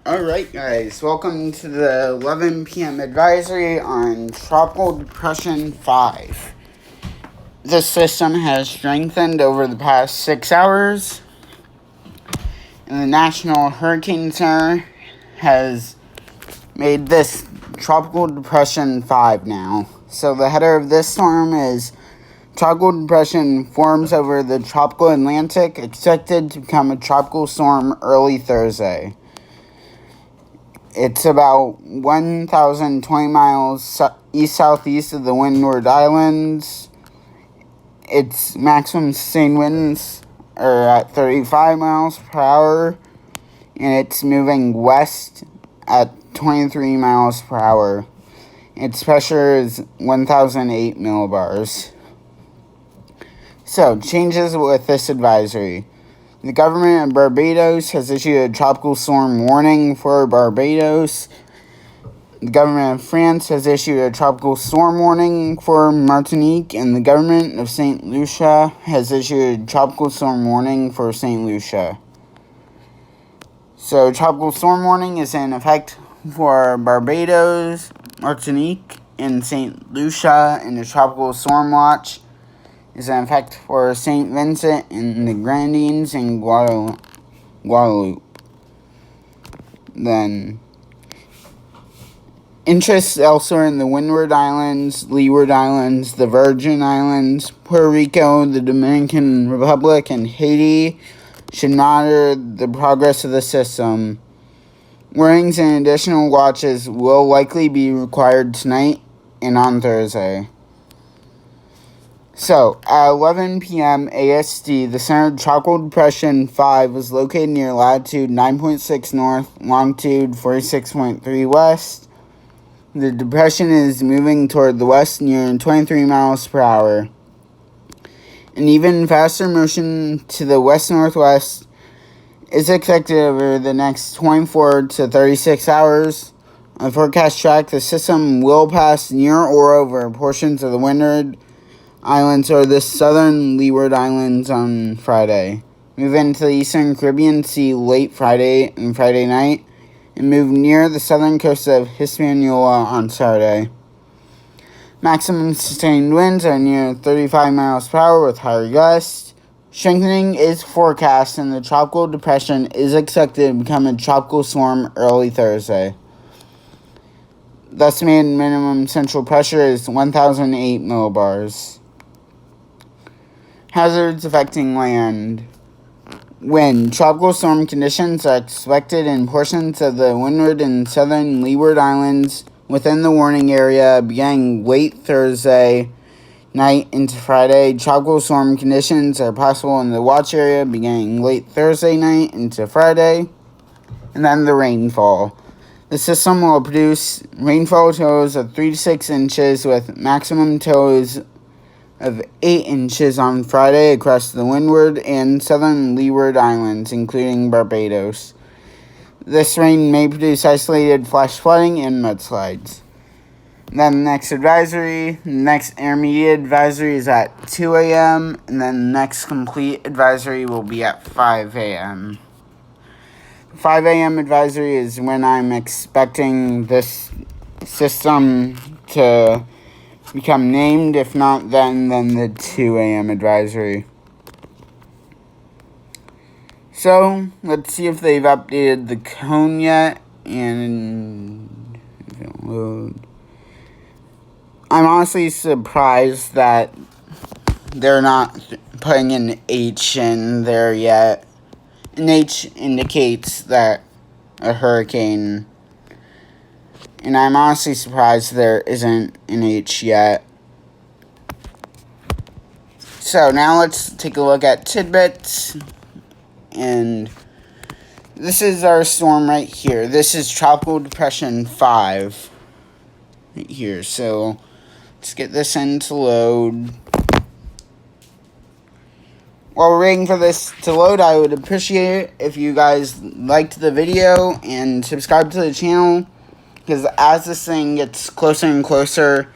Alright guys, welcome to the 11 p.m. advisory on Tropical Depression 5. This system has strengthened over the past 6 hours, and the National Hurricane Center has made this Tropical Depression 5 now. So the header of this storm is Tropical Depression forms over the tropical Atlantic, expected to become a tropical storm early Thursday. It's about 1,020 miles east-southeast of the Windward Islands. Its maximum sustained winds are at 35 miles per hour, and it's moving west at 23 miles per hour. Its pressure is 1,008 millibars. So, changes with this advisory. The government of Barbados has issued a tropical storm warning for Barbados. The government of France has issued a tropical storm warning for Martinique, and the government of St. Lucia has issued a tropical storm warning for St. Lucia. So, tropical storm warning is in effect for Barbados, Martinique, and St. Lucia, and the tropical storm watch is in effect for St. Vincent and the Grenadines and Guadeloupe. Then, interests elsewhere in the Windward Islands, Leeward Islands, the Virgin Islands, Puerto Rico, the Dominican Republic, and Haiti should monitor the progress of the system. Warnings and additional watches will likely be required tonight and on Thursday. So, at 11 p.m. AST, the center of Tropical Depression 5 was located near latitude 9.6 north, longitude 46.3 west. The depression is moving toward the west near 23 miles per hour. An even faster motion to the west-northwest is expected over the next 24 to 36 hours. On the forecast track, the system will pass near or over portions of the Windward Islands or the southern Leeward Islands on Friday, move into the eastern Caribbean Sea late Friday and Friday night, and move near the southern coast of Hispaniola on Saturday. Maximum sustained winds are near 35 miles per hour with higher gusts. Strengthening is forecast, and the tropical depression is expected to become a tropical storm early Thursday. The estimated minimum central pressure is 1,008 millibars. Hazards affecting land. Wind. Tropical storm conditions are expected in portions of the Windward and southern Leeward Islands within the warning area beginning late Thursday night into Friday. Tropical storm conditions are possible in the watch area beginning late Thursday night into Friday. And then the rainfall. The system will produce rainfall totals of 3 to 6 inches with maximum totals of 8 inches on Friday across the Windward and southern Leeward Islands, including Barbados. This rain may produce isolated flash flooding and mudslides. Then the next advisory, the next intermediate advisory is at 2 a.m., and then the next complete advisory will be at 5 a.m. 5 a.m. advisory is when I'm expecting this system to become named. If not then the 2 a.m. advisory. So, let's see if they've updated the cone yet, and I'm honestly surprised that they're not putting an H in there yet. An H indicates that a hurricane, and I'm honestly surprised there isn't an H yet. So now let's take a look at tidbits. And this is our storm right here. This is Tropical Depression 5 right here. So let's get this in to load. While we're waiting for this to load, I would appreciate it if you guys liked the video and subscribe to the channel, because as this thing gets closer and closer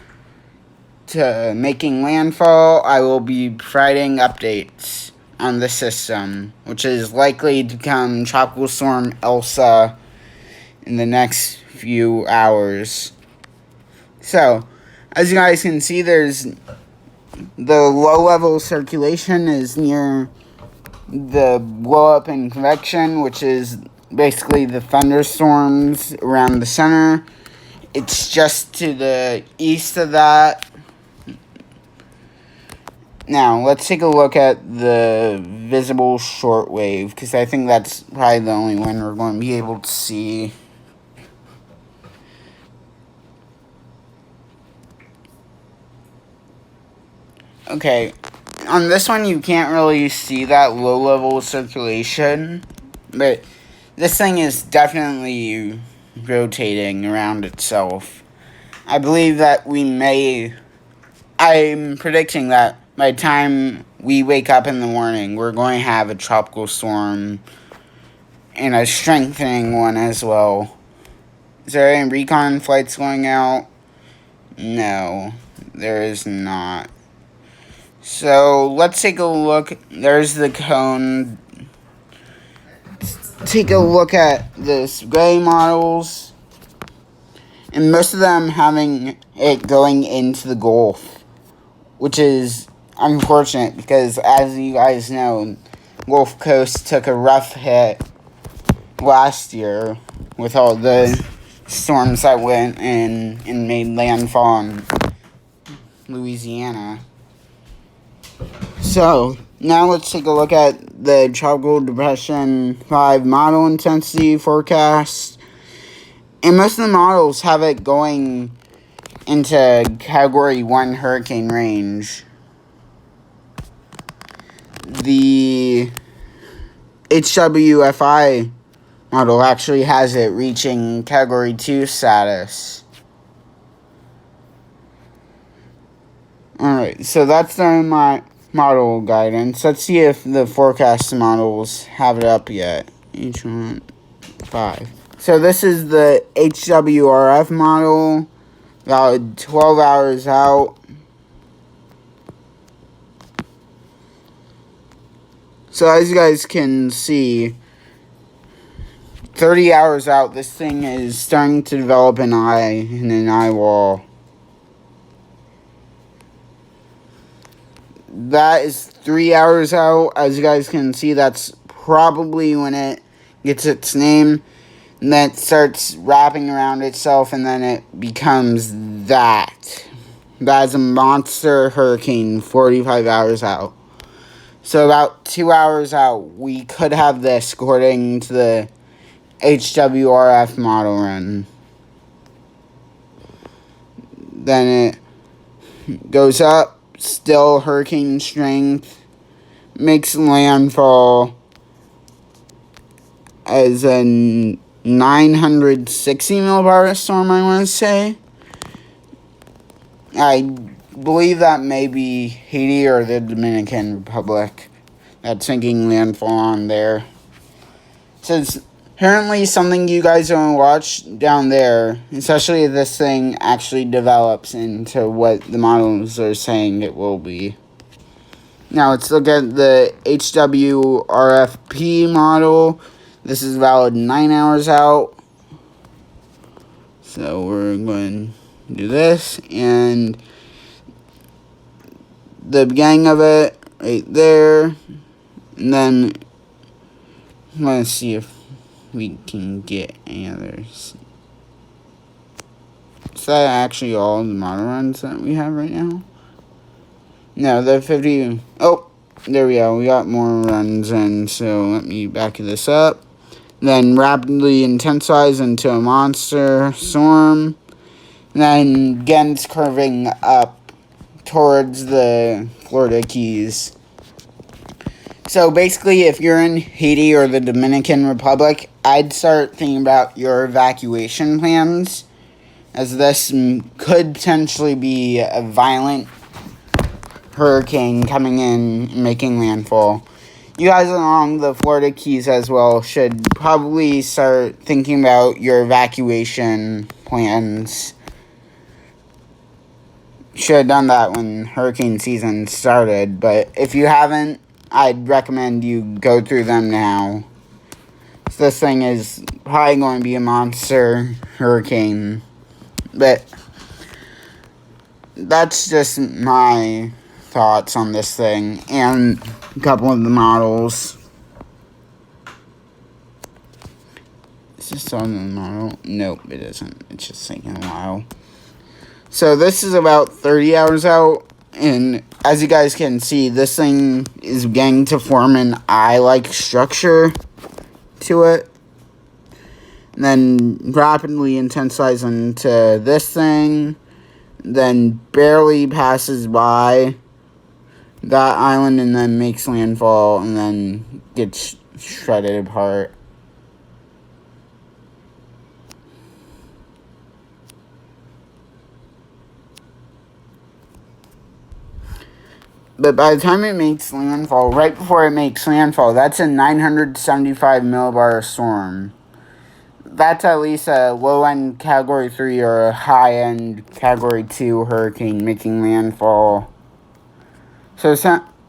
to making landfall, I will be providing updates on the system, which is likely to become Tropical Storm Elsa in the next few hours. So, as you guys can see, there's the low-level circulation is near the blow-up and convection, which is basically the thunderstorms around the center. It's just to the east of that. Now, let's take a look at the visible shortwave, because I think that's probably the only one we're going to be able to see. Okay, on this one you can't really see that low-level circulation, but this thing is definitely rotating around itself. I believe that I'm predicting that by the time we wake up in the morning, we're going to have a tropical storm and a strengthening one as well. Is there any recon flights going out? No, there is not. So let's take a look. There's the cone. Take a look at the gray models, and most of them having it going into the Gulf, which is unfortunate because, as you guys know, Gulf Coast took a rough hit last year with all the storms that went in and made landfall in Louisiana. So, now let's take a look at the Tropical Depression 5 model intensity forecast. And most of the models have it going into Category 1 hurricane range. The HWFI model actually has it reaching Category 2 status. Alright, so that's my model guidance. Let's see if the forecast models have it up yet. H15. So this is the HWRF model, about 12 hours out. So as you guys can see, 30 hours out, this thing is starting to develop an eye in an eye wall. That is 3 hours out. As you guys can see, that's probably when it gets its name. And then it starts wrapping around itself, and then it becomes that. That is a monster hurricane 45 hours out. So about 2 hours out, we could have this according to the HWRF model run. Then it goes up. Still hurricane strength, makes landfall as a 960 millibar storm, I want to say. I believe that may be Haiti or the Dominican Republic that's making landfall on there. So it's apparently something you guys don't watch down there, especially if this thing actually develops into what the models are saying it will be. Now let's look at the HWRFP model. This is valid 9 hours out. So we're going to do this, and the beginning of it right there, and then let's see if we can get any others. Is that actually all the model runs that we have right now? No, the 50... Oh, there we go. We got more runs in, so let me back this up. Then rapidly intensifies into a monster storm. Then again, it's curving up towards the Florida Keys. So basically, if you're in Haiti or the Dominican Republic, I'd start thinking about your evacuation plans, as this could potentially be a violent hurricane coming in and making landfall. You guys along the Florida Keys as well should probably start thinking about your evacuation plans. Should have done that when hurricane season started, but if you haven't, I'd recommend you go through them now. This thing is probably going to be a monster hurricane. But that's just my thoughts on this thing and a couple of the models. Is this on the model? Nope, it isn't. It's just taking a while. So this is about 30 hours out. And as you guys can see, this thing is beginning to form an eye-like structure to it. And then rapidly intensifies into this thing. Then barely passes by that island and then makes landfall and then gets shredded apart. But by the time it makes landfall, right before it makes landfall, that's a 975 millibar storm. That's at least a low-end Category 3 or a high-end Category 2 hurricane making landfall. So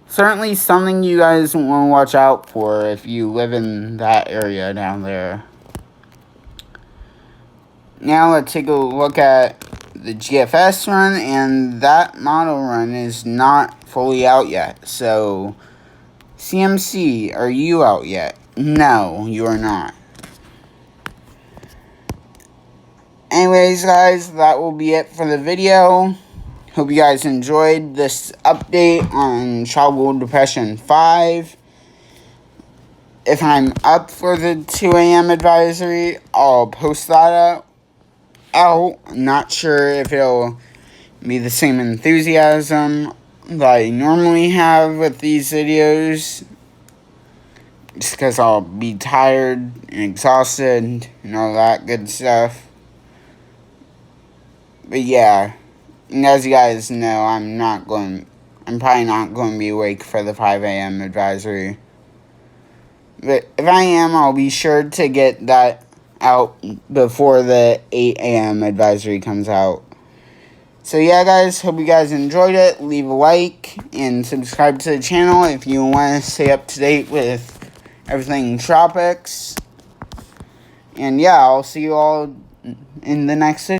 certainly something you guys want to watch out for if you live in that area down there. Now let's take a look at the GFS run, and that model run is not fully out yet. So, CMC, are you out yet? No, you are not. Anyways, guys, that will be it for the video. Hope you guys enjoyed this update on Tropical Depression 5. If I'm up for the 2 a.m. advisory, I'll post that out. I'm not sure if it'll be the same enthusiasm that I normally have with these videos. Just because I'll be tired and exhausted and all that good stuff. But yeah, and as you guys know, I'm probably not going to be awake for the 5 a.m. advisory. But if I am, I'll be sure to get that out before the 8 a.m. advisory comes out. So yeah, guys, hope you guys enjoyed it. Leave a like and subscribe to the channel if you want to stay up to date with everything tropics. And yeah, I'll see you all in the next video.